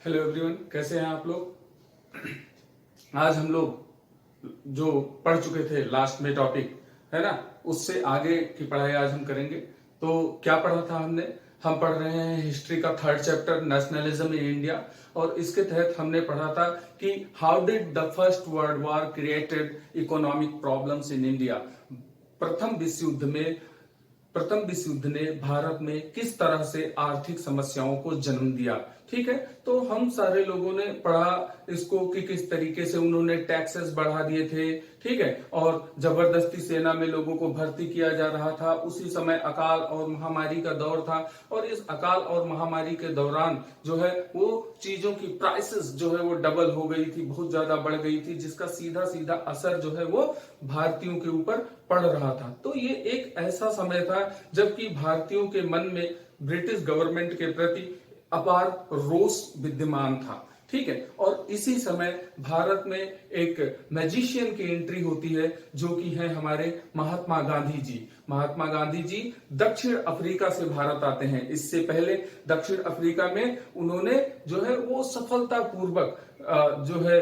Hello everyone, कैसे हैं आप लोग। आज हम लोग जो पढ़ चुके थे लास्ट में टॉपिक है ना, उससे आगे की पढ़ाई आज हम करेंगे। तो क्या पढ़ा था हमने? हम पढ़ रहे हैं हिस्ट्री का third chapter, nationalism in India. और इसके तहत हमने पढ़ा था कि how did the first world war created economic problems in India. प्रथम विश्व युद्ध ने भारत में किस तरह से आर्थिक समस्याओं को जन्म दिया। ठीक है, तो हम सारे लोगों ने पढ़ा इसको कि किस तरीके से उन्होंने टैक्सेस बढ़ा दिए थे। ठीक है, और जबरदस्ती सेना में लोगों को भर्ती किया जा रहा था। उसी समय अकाल और महामारी का दौर था, और इस अकाल और महामारी के दौरान जो है वो चीजों की प्राइसेस जो है वो डबल हो गई थी, बहुत ज्यादा बढ़ गई थी, जिसका सीधा सीधा असर जो है वो भारतीयों के ऊपर पड़ रहा था। तो ये एक ऐसा समय था जबकि भारतीयों के मन में ब्रिटिश गवर्नमेंट के प्रति अपार रोष विद्यमान था। ठीक है, और इसी समय भारत में एक मैजिशियन की एंट्री होती है, जो कि है हमारे महात्मा गांधी जी। महात्मा गांधी जी दक्षिण अफ्रीका से भारत आते हैं। इससे पहले दक्षिण अफ्रीका में उन्होंने जो है वो सफलतापूर्वक जो है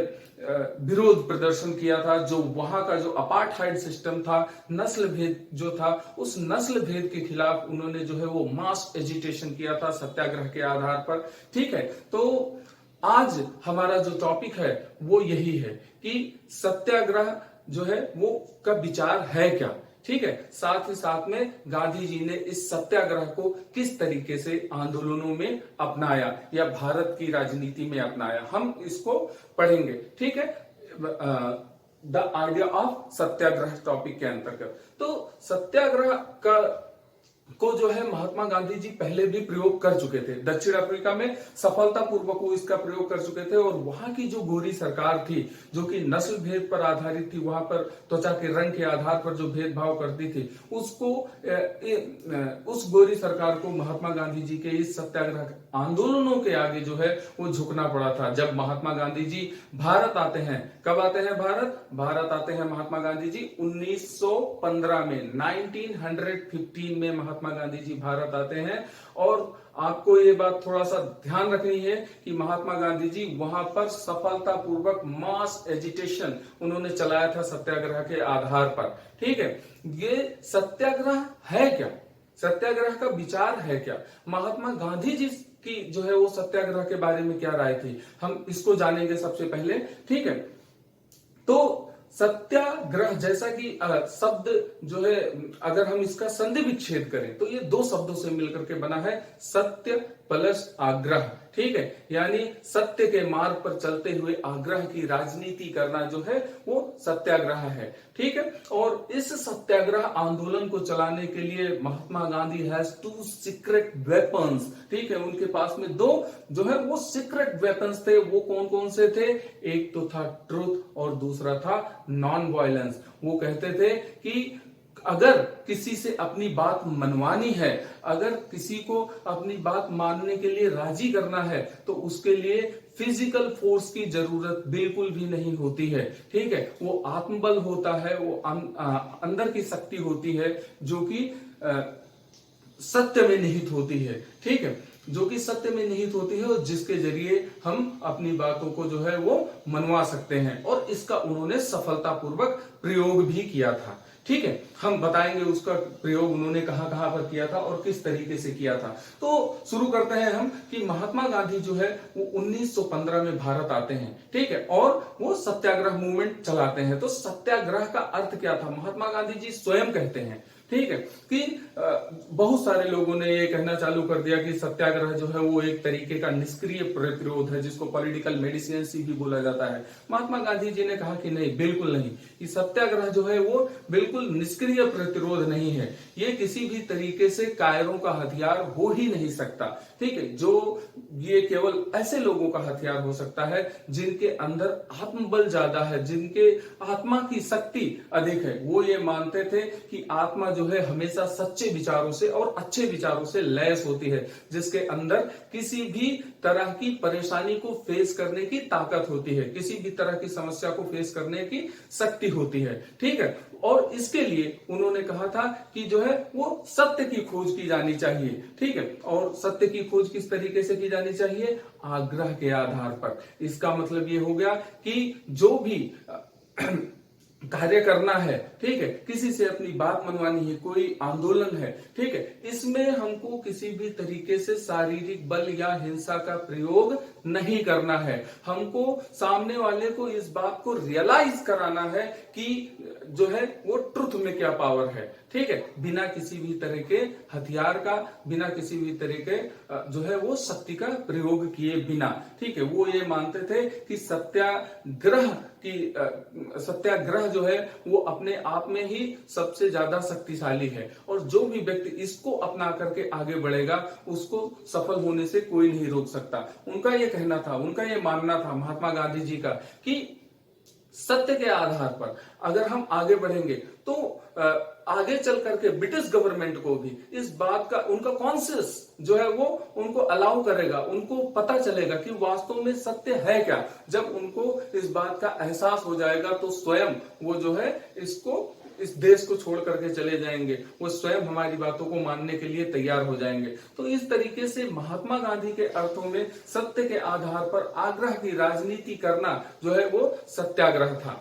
विरोध प्रदर्शन किया था। जो वहां का जो अपार्थाइड सिस्टम था, नस्ल भेद जो था, उस नस्ल भेद के खिलाफ उन्होंने जो है वो मास एजिटेशन किया था सत्याग्रह के आधार पर। ठीक है, तो आज हमारा जो टॉपिक है वो यही है कि सत्याग्रह जो है वो का विचार है क्या। ठीक है, साथ ही साथ में गांधी जी ने इस सत्याग्रह को किस तरीके से आंदोलनों में अपनाया या भारत की राजनीति में अपनाया, हम इसको पढ़ेंगे। ठीक है, the idea of Satyagraha topic के अंतर्गत। तो सत्याग्रह का को जो है महात्मा गांधी जी पहले भी प्रयोग कर चुके थे। दक्षिण अफ्रीका में सफलतापूर्वक वो इसका प्रयोग कर चुके थे, और वहां की जो गोरी सरकार थी, जो कि नस्ल भेद पर आधारित थी, वहां पर त्वचा के रंग के आधार पर जो भेदभाव करती थी, उसको उस गोरी सरकार को महात्मा गांधी जी के इस सत्याग्रह आंदोलनों के आगे जो है वो झुकना पड़ा था। जब महात्मा गांधी जी भारत आते हैं, कब आते हैं भारत आते हैं महात्मा गांधी जी 1915 में, 1915 में महात्मा गांधी जी भारत आते हैं। और आपको ये बात थोड़ा सा ध्यान रखनी है कि महात्मा गांधी जी वहां पर सफलतापूर्वक मास एजिटेशन उन्होंने चलाया था सत्याग्रह के आधार पर। ठीक है, ये सत्याग्रह है क्या, सत्याग्रह का विचार है क्या, महात्मा गांधी जी की जो है वो सत्याग्रह के बारे में क्या राय थी, हम इसको जानेंगे सबसे पहले। ठीक है, तो सत्याग्रह जैसा कि शब्द जो है, अगर हम इसका संधि विच्छेद करें तो ये दो शब्दों से मिलकर के बना है, सत्य प्लस आग्रह। ठीक है, यानी सत्य के मार्ग पर चलते हुए आग्रह की राजनीति करना जो है वो सत्याग्रह है। ठीक है, और इस सत्याग्रह आंदोलन को चलाने के लिए Mahatma Gandhi has two secret weapons. ठीक है, उनके पास में दो जो है वो सीक्रेट वेपन्स थे। वो कौन कौन से थे? एक तो था ट्रुथ और दूसरा था नॉन वायलेंस। वो कहते थे कि अगर किसी से अपनी बात मनवानी है, अगर किसी को अपनी बात मानने के लिए राजी करना है, तो उसके लिए फिजिकल फोर्स की जरूरत बिल्कुल भी नहीं होती है। ठीक है, वो आत्मबल होता है, वो अंदर की शक्ति होती है जो कि सत्य में निहित होती है। ठीक है, जो कि सत्य में निहित होती है, और जिसके जरिए हम अपनी बातों को जो है वो मनवा सकते हैं। और इसका उन्होंने सफलतापूर्वक प्रयोग भी किया था। ठीक है, हम बताएंगे उसका प्रयोग उन्होंने कहां कहां पर किया था और किस तरीके से किया था। तो शुरू करते हैं हम कि महात्मा गांधी जो है वो 1915 में भारत आते हैं। ठीक है, और वो सत्याग्रह मूवमेंट चलाते हैं। तो सत्याग्रह का अर्थ क्या था, महात्मा गांधी जी स्वयं कहते हैं। ठीक है, कि बहुत सारे लोगों ने ये कहना चालू कर दिया कि सत्याग्रह जो है वो एक तरीके का निष्क्रिय प्रतिरोध है, जिसको पॉलिटिकल मेडिसिनेंसी भी बोला जाता है। महात्मा गांधी जी ने कहा कि नहीं, बिल्कुल नहीं, कि सत्याग्रह जो है वो बिल्कुल निष्क्रिय प्रतिरोध नहीं है। ये किसी भी तरीके से कायरों का हथियार हो ही नहीं सकता। ठीक है, जो ये केवल ऐसे लोगों का हथियार हो सकता है जिनके अंदर आत्मबल ज्यादा है, जिनके आत्मा की शक्ति अधिक है। वो ये मानते थे कि आत्मा जो है हमेशा सच्चे विचारों से और अच्छे विचारों से लैस होती है, जिसके अंदर किसी भी तरह की परेशानी को फेस करने की ताकत होती है, किसी भी तरह की समस्या को फेस करने की शक्ति होती है। ठीक है, और इसके लिए उन्होंने कहा था कि जो है वो सत्य की खोज की जानी चाहिए। ठीक है, और सत्य की खोज किस तरीके से की जानी चाहिए? आग्रह के आधार पर। इसका मतलब ये हो गया कि जो भी कार्य करना है, ठीक है, किसी से अपनी बात मनवानी है, कोई आंदोलन है, ठीक है, इसमें हमको किसी भी तरीके से शारीरिक बल या हिंसा का प्रयोग नहीं करना है। हमको सामने वाले को इस बात को रियलाइज कराना है कि जो है वो ट्रुथ में क्या पावर है। ठीक है, बिना किसी भी तरह के हथियार का, बिना किसी भी तरह के जो है वो शक्ति का प्रयोग किए बिना। ठीक है, वो ये मानते थे कि सत्याग्रह जो है वो अपने आप में ही सबसे ज्यादा शक्तिशाली है, और जो भी व्यक्ति इसको अपना करके आगे बढ़ेगा उसको सफल होने से कोई नहीं रोक सकता। उनका ये कहना था, उनका ये मानना था महात्मा गांधी जी का कि सत्य के आधार पर अगर हम आगे बढ़ेंगे तो आगे चल करके ब्रिटिश गवर्नमेंट को भी इस बात का, उनका कॉन्शियस जो है वो उनको अलाउ करेगा, उनको पता चलेगा कि वास्तव में सत्य है क्या। जब उनको इस बात का एहसास हो जाएगा तो स्वयं वो जो है इस देश को छोड़ करके चले जाएंगे, वो स्वयं हमारी बातों को मानने के लिए तैयार हो जाएंगे। तो इस तरीके से महात्मा गांधी के अर्थों में सत्य के आधार पर आग्रह की राजनीति करना जो है वो सत्याग्रह था,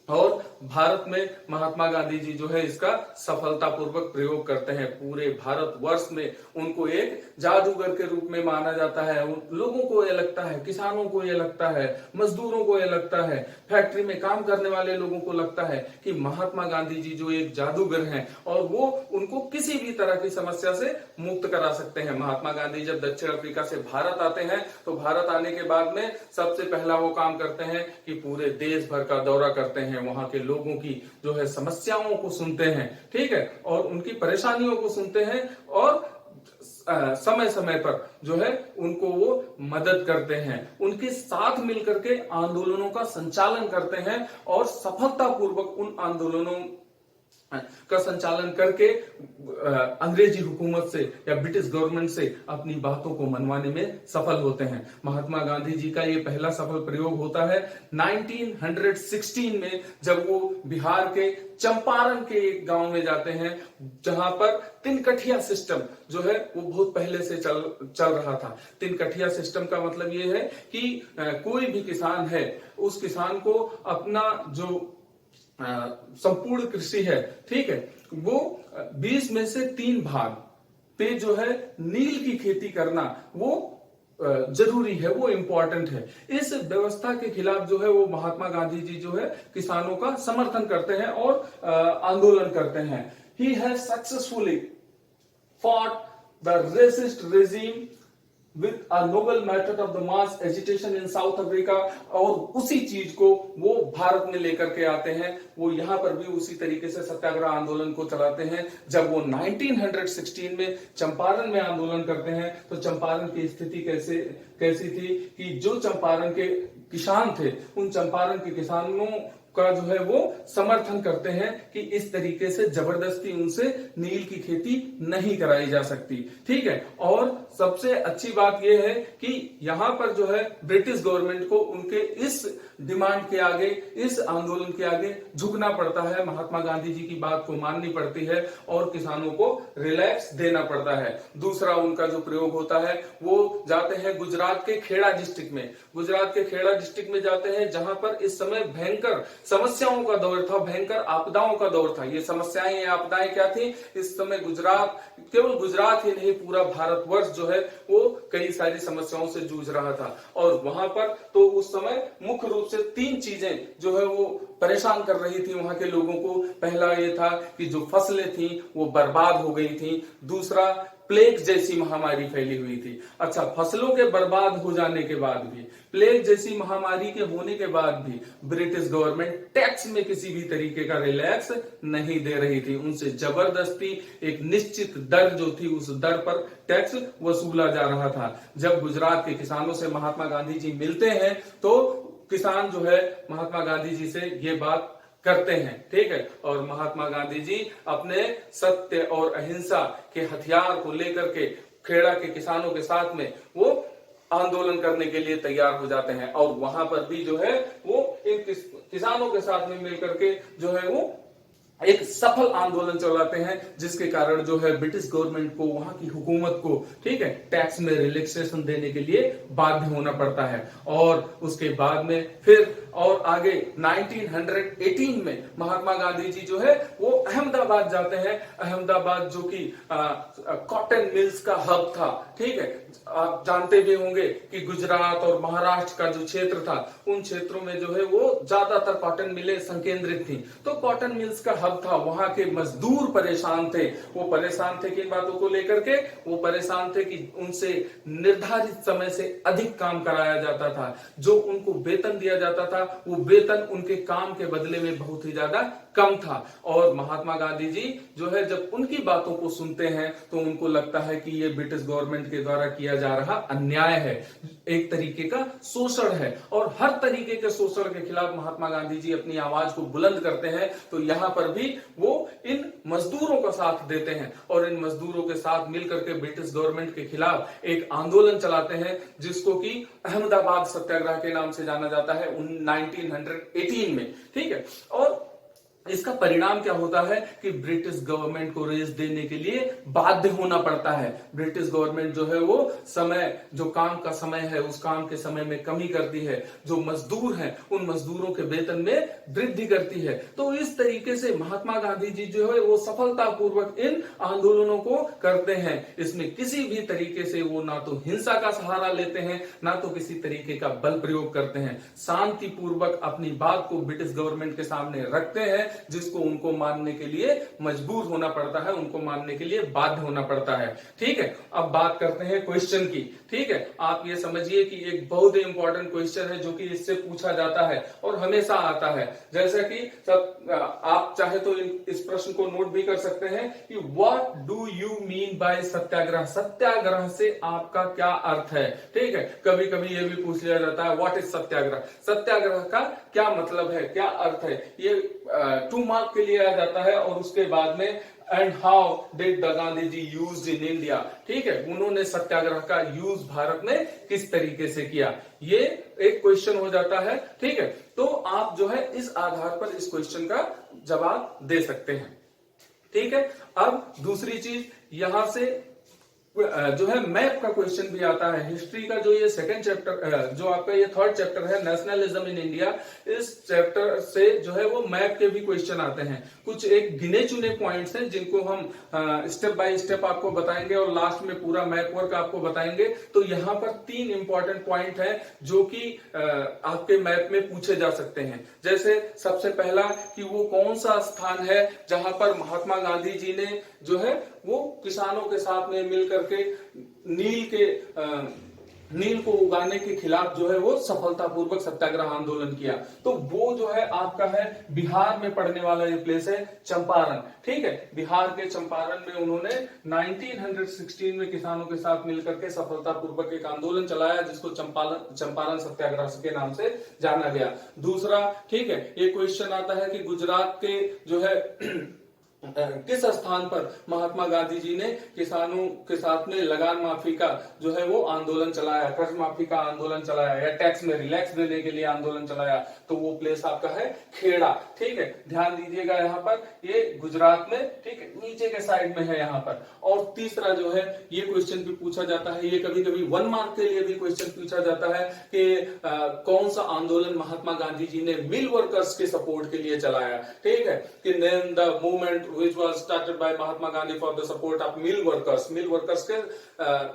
और भारत में महात्मा गांधी जी जो है इसका सफलतापूर्वक प्रयोग करते हैं। पूरे भारतवर्ष में उनको एक जादूगर के रूप में माना जाता है। लोगों को ये लगता है, किसानों को ये लगता है, मजदूरों को ये लगता है, फैक्ट्री में काम करने वाले लोगों को लगता है कि महात्मा गांधी जी जो एक जादूगर हैं और वो उनको किसी भी तरह की समस्या से मुक्त करा सकते हैं। महात्मा गांधी जब दक्षिण अफ्रीका से भारत आते हैं तो भारत आने के बाद में सबसे पहला वो काम करते हैं कि पूरे देश भर का दौरा करते हैं, वहां के लोगों की जो है समस्याओं को सुनते हैं, ठीक है, और उनकी परेशानियों को सुनते हैं, और समय समय पर जो है उनको वो मदद करते हैं, उनके साथ मिलकर के आंदोलनों का संचालन करते हैं, और सफलतापूर्वक उन आंदोलनों का संचालन करके अंग्रेजी हुकूमत से या ब्रिटिश गवर्नमेंट से अपनी बातों को मनवाने में सफल होते हैं। महात्मा गांधी जी का ये पहला सफल प्रयोग होता है 1916 में, जब वो बिहार के चंपारण के एक गांव में जाते हैं जहां पर तिनकठिया सिस्टम जो है वो बहुत पहले से चल रहा था। तिनकठिया सिस्टम का मतलब ये है कि कोई भी किसान है, उस किसान को अपना जो संपूर्ण कृषि है, ठीक है, वो 20 में से 3 भाग पे जो है नील की खेती करना वो जरूरी है, वो इंपॉर्टेंट है। इस व्यवस्था के खिलाफ जो है वो महात्मा गांधी जी जो है किसानों का समर्थन करते हैं और आंदोलन करते हैं। He has successfully fought the racist regime with a noble method of the mass agitation in South Africa, और उसी चीज को वो भारत में लेकर के आते हैं। वो यहां पर भी उसी तरीके से सत्याग्रह आंदोलन को चलाते हैं। जब वो 1916 में चंपारण में आंदोलन करते हैं तो चंपारण की स्थिति कैसी थी कि जो चंपारण के किसान थे, उन चंपारण के किसानों का जो है वो समर्थन करते हैं कि इस तरीके से जबरदस्ती उनसे नील की खेती नहीं कराई जा सकती, ठीक है। और सबसे अच्छी बात यह है कि यहां पर जो है ब्रिटिश गवर्नमेंट को उनके इस डिमांड के आगे, इस आंदोलन के आगे झुकना पड़ता है, महात्मा गांधी जी की बात को माननी पड़ती है और किसानों को रिलैक्स देना पड़ता है। दूसरा उनका जो प्रयोग होता है वो जाते हैं गुजरात के खेड़ा डिस्ट्रिक्ट में। गुजरात के खेड़ा डिस्ट्रिक्ट में जाते हैं जहां पर इस समय भयंकर समस्याओं का दौर था, भयंकर आपदाओं का दौर था। ये समस्याएं, ये आपदाएं क्या थी? इस समय गुजरात, केवल गुजरात ही नहीं पूरा भारतवर्ष जो है वो कई सारी समस्याओं से जूझ रहा था। और वहां पर तो उस समय मुख्य रूप से 3 चीजें जो है वो परेशान कर रही थी वहां के लोगों को। पहला ये था कि जो फसलें थी वो बर्बाद हो गई थी। दूसरा, प्लेग जैसी महामारी फैली हुई थी। अच्छा, फसलों के बर्बाद हो जाने के बाद भी, प्लेग जैसी महामारी के होने के बाद भी ब्रिटिश गवर्नमेंट टैक्स में किसी भी तरीके का रिलैक्स नहीं दे रही थी। उनसे जबरदस्ती एक निश्चित दर जो थी उस दर पर टैक्स वसूला जा रहा था। जब गुजरात के किसानों से महात्मा गांधी जी मिलते हैं तो किसान जो है महात्मा गांधी जी से ये बात करते हैं, ठीक है। और महात्मा गांधी जी अपने सत्य और अहिंसा के हथियार को लेकर के खेड़ा के किसानों के साथ में वो आंदोलन करने के लिए तैयार हो जाते हैं, और वहां पर भी जो है वो इन किसानों के साथ में मिलकर के जो है वो एक सफल आंदोलन चलाते हैं, जिसके कारण जो है ब्रिटिश गवर्नमेंट को, वहां की हुकूमत को, ठीक है, टैक्स में रिलैक्सेशन देने के लिए बाध्य होना पड़ता है। और उसके बाद में फिर और आगे 1918 में महात्मा गांधी जी जो है वो अहमदाबाद जाते हैं। अहमदाबाद जो कि कॉटन मिल्स का हब था, ठीक है। आप जानते भी होंगे कि गुजरात और महाराष्ट्र का जो क्षेत्र था, उन क्षेत्रों में जो है वो ज्यादातर कॉटन मिलें संकेंद्रित थी। तो कॉटन मिल्स का हब था, वहां के मजदूर परेशान थे। वो परेशान थे किन बातों को लेकर के? वो परेशान थे कि उनसे निर्धारित समय से अधिक काम कराया जाता था। जो उनको वेतन दिया जाता था, वो वेतन उनके काम के बदले में बहुत ही ज्यादा कम था। और महात्मा गांधी जी जो है जब उनकी बातों को सुनते हैं तो उनको लगता है कि ये ब्रिटिश गवर्नमेंट के द्वारा किया जा रहा अन्याय है, एक तरीके का शोषण है। और हर तरीके के शोषण के खिलाफ महात्मा गांधी जी अपनी आवाज को बुलंद करते हैं। तो यहां पर भी वो इन मजदूरों का साथ देते हैं और इन मजदूरों के साथ मिलकर के ब्रिटिश गवर्नमेंट के खिलाफ एक आंदोलन चलाते हैं, जिसको कि अहमदाबाद सत्याग्रह के नाम से जाना जाता है 1918 में, ठीक है। और इसका परिणाम क्या होता है कि ब्रिटिश गवर्नमेंट को रेस देने के लिए बाध्य होना पड़ता है। ब्रिटिश गवर्नमेंट जो है वो समय, जो काम का समय है, उस काम के समय में कमी करती है। जो मजदूर हैं उन मजदूरों के वेतन में वृद्धि करती है। तो इस तरीके से महात्मा गांधी जी जो है वो सफलतापूर्वक इन आंदोलनों को करते हैं। इसमें किसी भी तरीके से वो ना तो हिंसा का सहारा लेते हैं, ना तो किसी तरीके का बल प्रयोग करते हैं। शांतिपूर्वक अपनी बात को ब्रिटिश गवर्नमेंट के सामने रखते हैं, जिसको उनको मानने के लिए मजबूर होना पड़ता है, उनको मानने के लिए बाध्य होना पड़ता है, ठीक है। अब बात करते हैं क्वेश्चन की, ठीक है। आप ये समझिए कि एक बहुत ही इंपॉर्टेंट क्वेश्चन है जो कि इससे पूछा जाता है और हमेशा आता है। जैसा कि आप चाहे तो इस प्रश्न को नोट भी कर सकते हैं कि what do you mean by satyagraha? Satyagraha से आपका क्या अर्थ है, ठीक है। कभी कभी ये भी पूछ लिया जाता है व्हाट इज सत्याग्रह? सत्याग्रह का क्या मतलब है, क्या अर्थ है? ये 2 मार्क के लिए आ जाता है। और उसके बाद में and how did the Gandhi ji use in India, ठीक है। उन्होंने सत्याग्रह का यूज भारत में किस तरीके से किया, ये एक क्वेश्चन हो जाता है, ठीक है। तो आप जो है इस आधार पर इस क्वेश्चन का जवाब दे सकते हैं, ठीक है। अब दूसरी चीज यहां से जो है मैप का क्वेश्चन भी आता है। हिस्ट्री का जो ये सेकंड चैप्टर, जो आपका ये थर्ड चैप्टर है नेशनलिज्म इन इंडिया, इस चैप्टर से जो है वो मैप के भी क्वेश्चन आते हैं। कुछ एक गिने चुने पॉइंट्स हैं जिनको हम स्टेप बाय स्टेप आपको बताएंगे और लास्ट में पूरा मैप वर्क आपको बताएंगे। तो यहाँ पर 3 इंपॉर्टेंट पॉइंट है जो कि आपके मैप में पूछे जा सकते हैं। जैसे सबसे पहला कि वो कौन सा स्थान है जहां पर महात्मा गांधी जी ने जो है वो किसानों के साथ में मिलकर के नील को उगाने के खिलाफ जो है वो सफलतापूर्वक सत्याग्रह आंदोलन किया। तो वो जो है आपका है बिहार में पड़ने वाला ये प्लेस है चंपारण, ठीक है। बिहार के चंपारण में उन्होंने 1916 में किसानों के साथ मिलकर के सफलतापूर्वक एक आंदोलन चलाया, जिसको चंपारण सत्याग्रह के नाम से जाना गया। दूसरा, ठीक है, ये क्वेश्चन आता है कि गुजरात के जो है किस स्थान पर महात्मा गांधी जी ने किसानों के साथ में लगान माफी का जो है वो आंदोलन चलाया, कर्ज माफी का आंदोलन चलाया या टैक्स में रिलैक्स देने के लिए आंदोलन चलाया? तो वो प्लेस आपका है खेड़ा, ठीक है। ध्यान दीजिएगा यहाँ पर, ये गुजरात में, ठीक है, नीचे के साइड में है यहाँ पर। और तीसरा जो है ये क्वेश्चन भी पूछा जाता है, ये कभी कभी 1 मार्क के लिए भी क्वेश्चन पूछा जाता है कि कौन सा आंदोलन महात्मा गांधी जी ने मिल वर्कर्स के सपोर्ट के लिए चलाया, ठीक है। कि name the movement which was started by Mahatma Gandhi for the support of mill workers। Mill workers के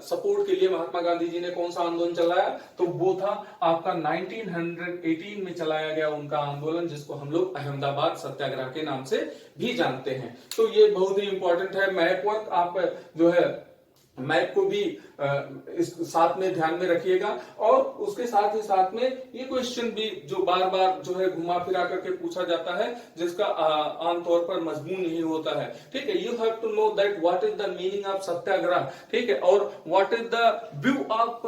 सपोर्ट के लिए महात्मा गांधी जी ने कौन सा आंदोलन चलाया? तो वो था आपका 1918 में चलाया गया उनका आंदोलन, जिसको हम लोग अहमदाबाद सत्याग्रह के नाम से भी जानते हैं। तो ये बहुत ही इंपॉर्टेंट है। मैप वर्क आप जो है मैप को भी इस साथ में ध्यान में रखिएगा। और उसके साथ ही साथ में ये क्वेश्चन भी जो बार बार जो है घुमा फिरा करके पूछा जाता है, जिसका आमतौर पर मजमून यही होता है, ठीक है। You have to know that what is the meaning of satyagraha, ठीक है, और what is the view of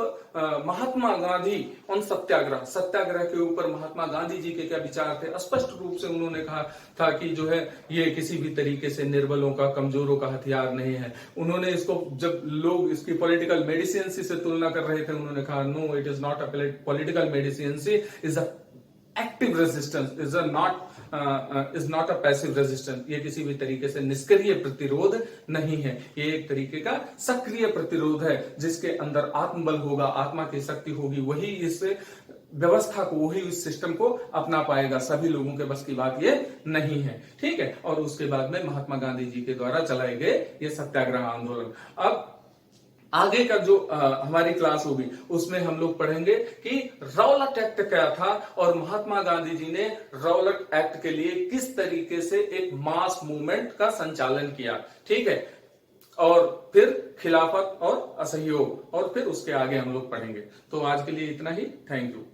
Mahatma Gandhi on satyagraha. Satyagraha के ऊपर महात्मा गांधी जी के क्या विचार थे। स्पष्ट रूप से उन्होंने कहा था कि जो है ये किसी भी तरीके से निर्बलों का, कमजोरों का हथियार नहीं है। उन्होंने इसको, जब लोग इसकी पॉलिटिकल मेडिसिन से तुलना कर रहे थे, उन्होंने कहा no, it is not a political medicine, is a active resistance, is not a passive resistance. ये किसी भी तरीके से निष्क्रिय प्रतिरोध नहीं है, ये एक तरीके का सक्रिय प्रतिरोध है, जिसके अंदर आत्मबल होगा, आत्मा की शक्ति होगी, वही इस व्यवस्था को, वही इस सिस्टम को अपना पाएगा। सभी लोगों के बस की बात ये नहीं है, ठीक है। और उसके बाद में महात्मा गांधी जी के द्वारा चलाए गए ये सत्याग्रह आंदोलन। अब आगे का जो हमारी क्लास होगी उसमें हम लोग पढ़ेंगे कि रौलट एक्ट क्या था और महात्मा गांधी जी ने रौलट एक्ट के लिए किस तरीके से एक मास मूवमेंट का संचालन किया, ठीक है। और फिर खिलाफत और असहयोग, और फिर उसके आगे हम लोग पढ़ेंगे। तो आज के लिए इतना ही। Thank you.